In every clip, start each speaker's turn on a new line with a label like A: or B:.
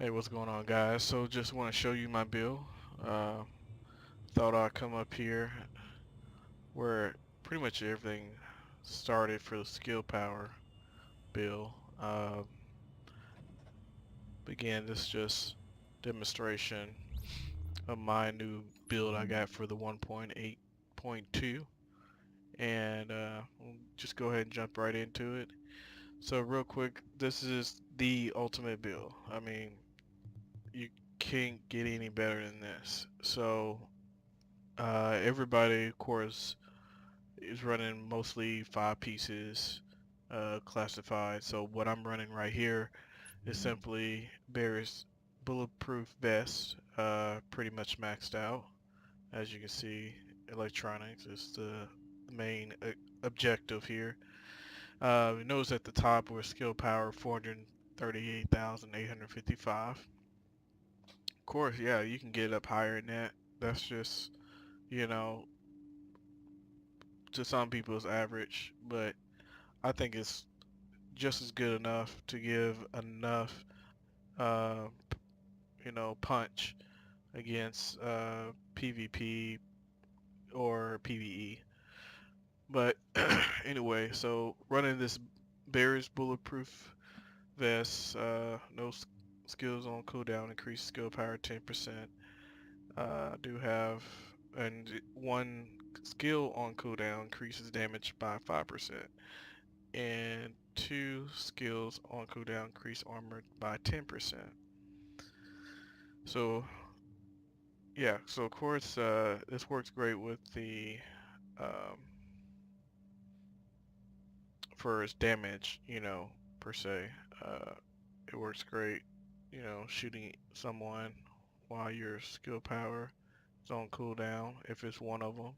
A: Hey, what's going on, guys? So just want to show you my bill. Uh, Thought I'd come up here where pretty much everything started for the skill power bill. Again, this is just demonstration of my new build I got for the 1.8.2, and we'll just go ahead and jump right into it. So real quick, this is the ultimate build. I mean, you can't get any better than this. So everybody, of course, is running mostly 5 pieces classified. So what I'm running right here is simply Barry's bulletproof vest, pretty much maxed out. As you can see, electronics is the main objective here. Notice at the top we're skill power 438,855. Of course, yeah, you can get up higher than that. That's just, you know, to some people's average, but I think it's just as good enough to give enough, uh, punch against PvP or PvE. But anyway, so running this Bear's bulletproof vest, no skills on cooldown, increased skill power 10%. I do have, and one skill on cooldown increases damage by 5%. And 2 skills on cooldown increase armor by 10%. So yeah, so of course this works great with the um, for its damage, per se. Uh, it works great, shooting someone while your skill power is on cooldown if it's one of them.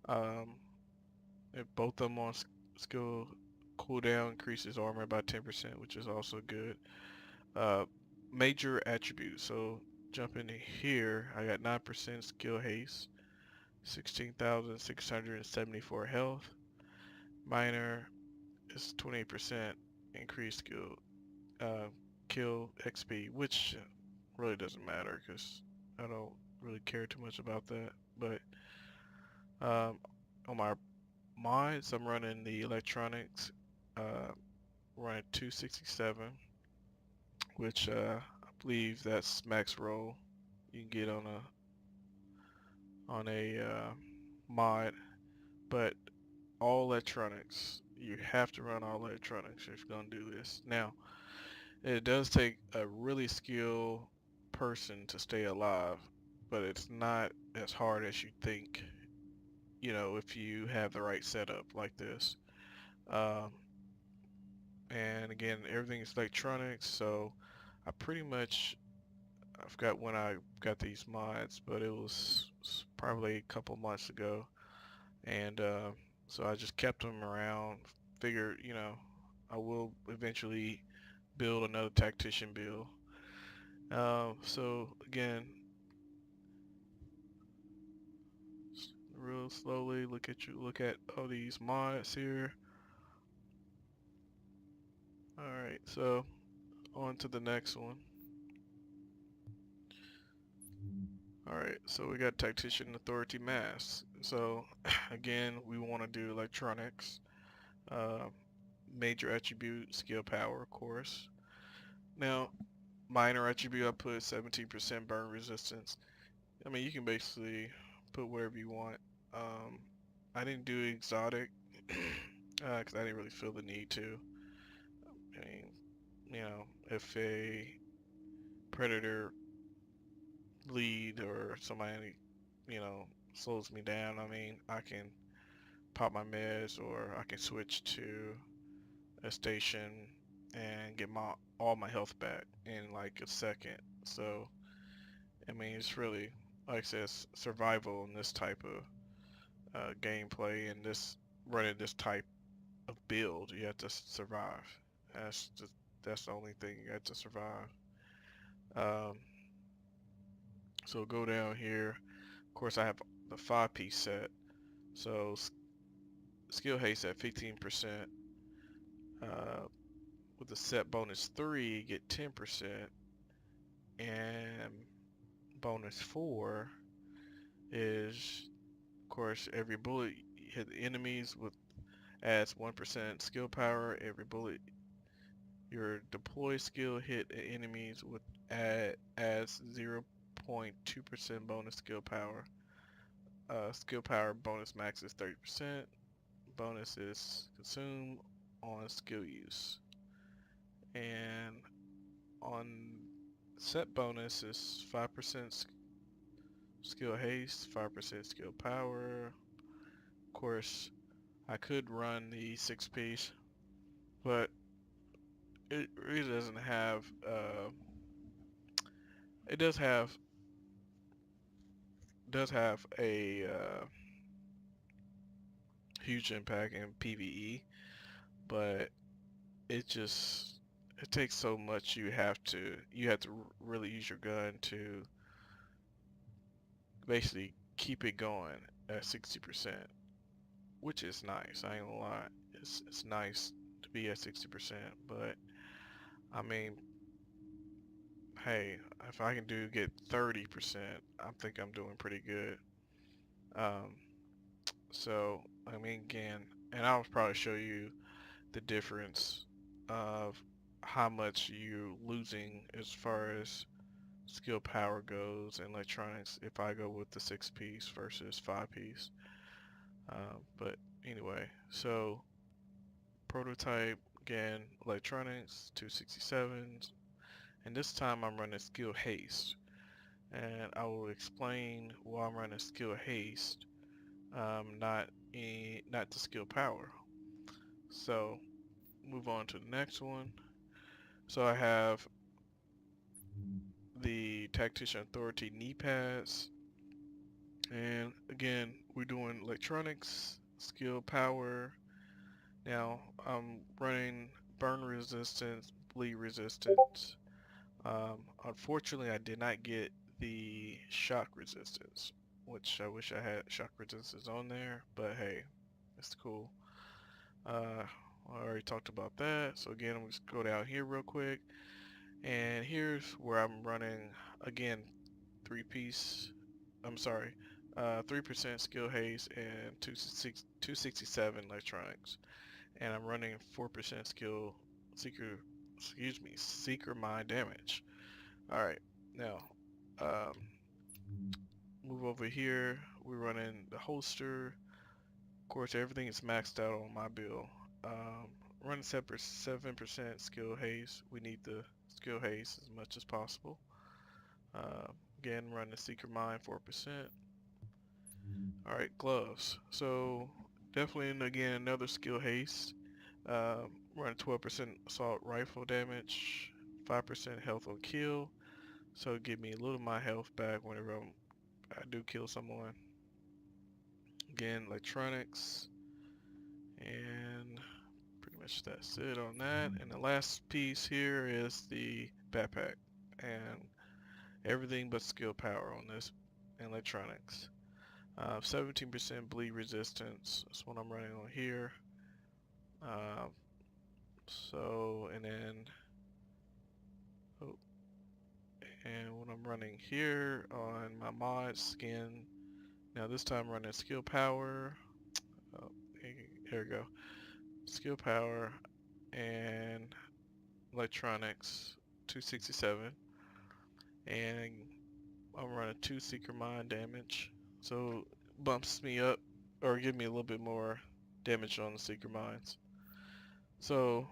A: Um, if both of them on skill cooldown increases armor by 10%, which is also good. Uh, Major attributes. So jump into here. I got 9% skill haste, 16,674 health. Minor is 28% increased skill kill XP, which really doesn't matter because I don't really care too much about that. But um, on my mods, I'm running the electronics, running 267, which I believe that's max roll you can get on a mod. But all electronics, you have to run all electronics if you're gonna do this. Now, it does take a really skilled person to stay alive, but it's not as hard as you think. If you have the right setup like this. Um, and again, everything is electronics, so I forgot when I got these mods, but it was probably a couple months ago, and so I just kept them around. Figured, I will eventually build another tactician build. So again, real slowly look at all these mods here. All right, so on to the next one. All right, so we got Tactician Authority Mask. So again, we want to do electronics, uh, major attribute, skill power, of course. Now, minor attribute, I put 17% burn resistance. I mean, you can basically put whatever you want. Um, I didn't do exotic because I didn't really feel the need to. I mean, if a predator lead or somebody, slows me down, I mean, I can pop my meds or I can switch to a station and get my all my health back in like a second. So, I mean, it's really, like I said, survival in this type of gameplay and this running this type of build. You have to survive. That's the only thing you have to survive. Um, so go down here. Of course, I have the 5 piece set. So skill haste at 15%. Uh, with the set bonus 3, you get 10%. And bonus 4 is, of course, every bullet you hit the enemies with adds 1% skill power. Every bullet your deploy skill hit enemies with adds 0.2% bonus skill power. Skill power bonus max is 30%. Bonus is consumed on skill use. And on set bonus is 5% skill haste, 5% skill power. Of course, I could run the 6-piece, but it really doesn't have, it does have a huge impact in PvE, but it just, it takes so much. You have to really use your gun to basically keep it going at 60%, which is nice. I ain't gonna lie, it's nice to be at 60%, but I mean, hey, if I can get 30%, I think I'm doing pretty good. Um, so I mean, again, and I'll probably show you the difference of how much you're losing as far as skill power goes in electronics if I go with the 6-piece versus 5-piece. But anyway, so prototype, again, electronics 267s, and this time I'm running skill haste, and I will explain why I'm running skill haste, not the skill power. So move on to the next one. So I have the Tactician Authority knee pads, and again we're doing electronics, skill power. Now I'm running burn resistance, bleed resistance. Unfortunately, I did not get the shock resistance, which I wish I had shock resistance on there, but hey, it's cool. I already talked about that, so again, I'm just go down here real quick, and here's where I'm running, again, 3-piece, I'm sorry, 3% skill haste and 267 electronics, and I'm running 4% skill seeker mind damage. Alright, now, um, move over here, we're running the holster. Of course, everything is maxed out on my build. Running 7% skill haste. We need the skill haste as much as possible. Again, run the Seeker Mine 4%. Alright, gloves. So, definitely, again, another skill haste. Run 12% assault rifle damage, 5% health on kill. So, give me a little of my health back whenever I do kill someone. Again, electronics. And pretty much that's it on that. And the last piece here is the backpack. And everything but skill power on this and electronics. 17% bleed resistance. That's what I'm running on here. And then, oh, and what I'm running here on my mod skin. Now this time I'm running skill power. Oh, here we go. Skill power and electronics 267, and I'm running 2 Seeker Mind damage, so bumps me up or give me a little bit more damage on the Seeker Minds. So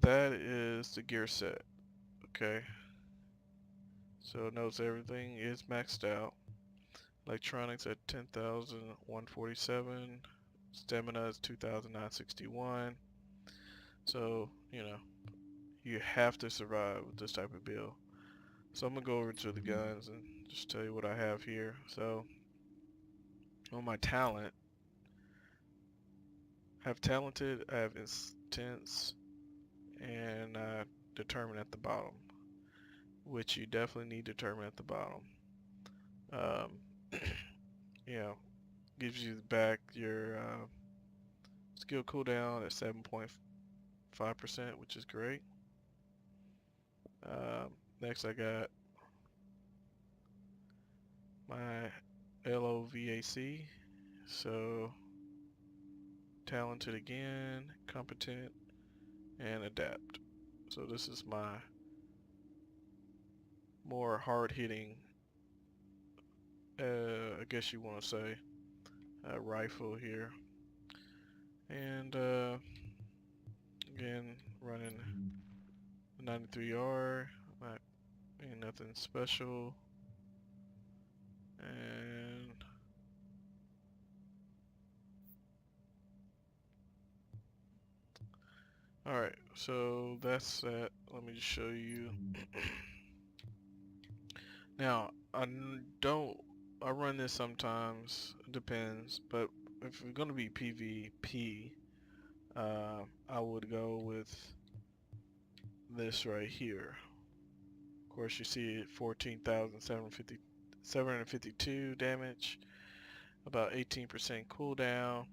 A: that is the gear set. Okay, so notice everything is maxed out. Electronics at 10,147, stamina is 2,961. So you have to survive with this type of build. So I'm gonna go over to the guns and just tell you what I have here. So on my talent, I have talented, I have intense, and determined at the bottom, which you definitely need determined at the bottom. You know, gives you back your skill cooldown at 7.5%, which is great. Next I got my LOVAC. So talented again, competent, and adapt. So this is my more hard-hitting, I guess you want to say, rifle here. And again, running 93R, not ain't nothing special. And alright, so that's that. Let me just show you. Now, I run this sometimes, it depends, but if it's going to be PvP, I would go with this right here. Of course, you see it 14,752 damage, about 18% cooldown.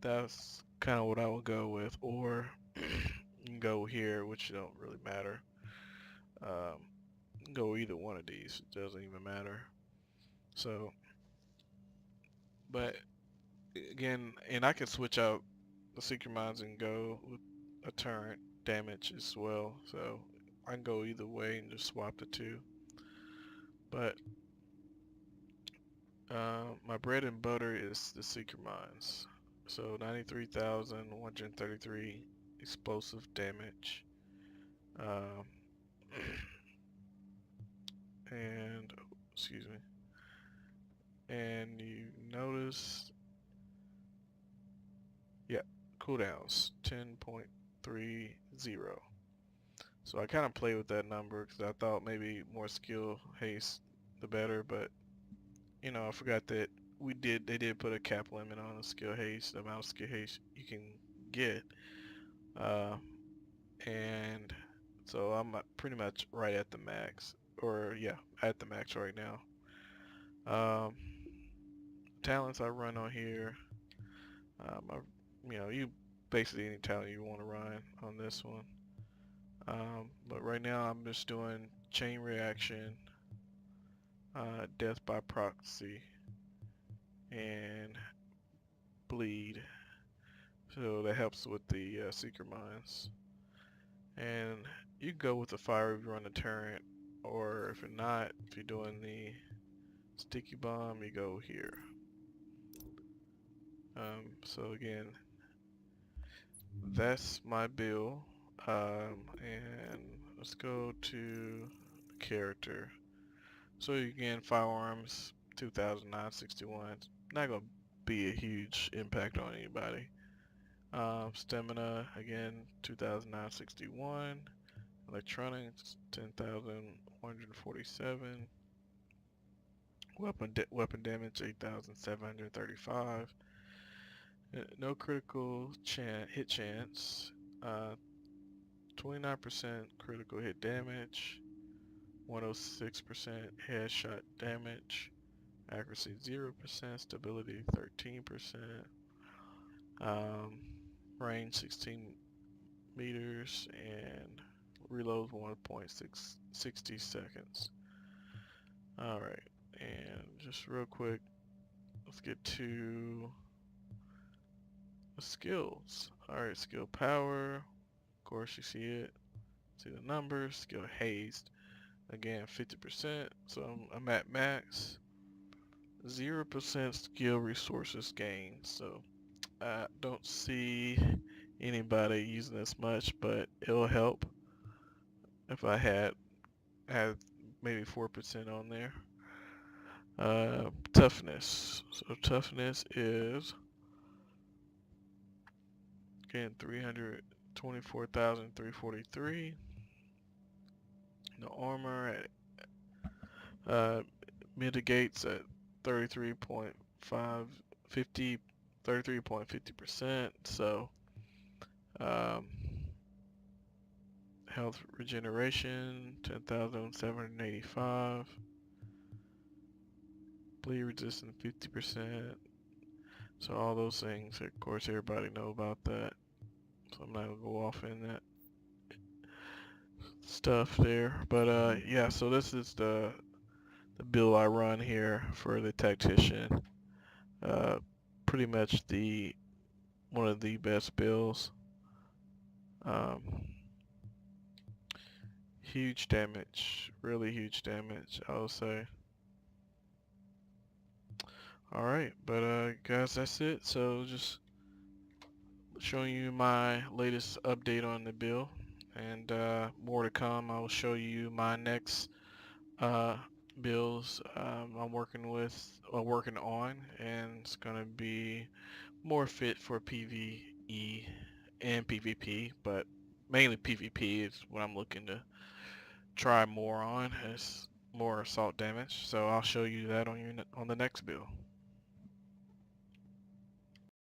A: That's kind of what I would go with, or you can go here, which don't really matter. You can go either one of these, it doesn't even matter. So, but again, and I can switch out the secret mines and go with a turret damage as well, so I can go either way and just swap the two. But my bread and butter is the secret mines. So 93,133 explosive damage. And excuse me. And you notice, yeah, cooldowns 10.30. So I kind of played with that number because I thought maybe more skill haste the better, but you know, I forgot that they did put a cap limit on the skill haste, the amount of skill haste you can get. And so I'm pretty much right at the max, or yeah, at the max right now. Talents I run on here, you know, you basically any talent you want to run on this one. But right now I'm just doing chain reaction, death by proxy, and bleed. So that helps with the secret mines. And you can go with the fire if you run the turret, or if you're not, if you're doing the sticky bomb, you go here. So again, that's my build. And let's go to character. So again, firearms 2,961. Not gonna be a huge impact on anybody. Stamina again 2,961. Electronics 10,147. Weapon damage 8,735. No critical hit chance. 29% critical hit damage. 106% headshot damage. Accuracy 0%. Stability 13%. Range 16 meters and reload 1.60 seconds. Alright, and just real quick, let's get to the skills. Alright, skill power, of course you see it, see the numbers. Skill haste, again 50%, so I'm at max. 0% skill resources gained, so I don't see anybody using this much, but it'll help if I had maybe 4% on there. Toughness. So toughness is again 324,343. The armor at mitigates at 33.50%. So health regeneration 10,785. Bleed resistant 50%. So all those things, of course, everybody know about that. So I'm not gonna go off in that. stuff there. But yeah, so this is the build I run here for the Tactician. Uh, pretty much the one of the best builds. Um, huge damage, really huge damage, I would say. Alright, but guys, that's it. So just showing you my latest update on the build, and more to come. I will show you my next uh, builds I'm working on, and it's gonna be more fit for PvE and PvP, but mainly PvP is what I'm looking to try more on. It's more assault damage, so I'll show you that on the next build.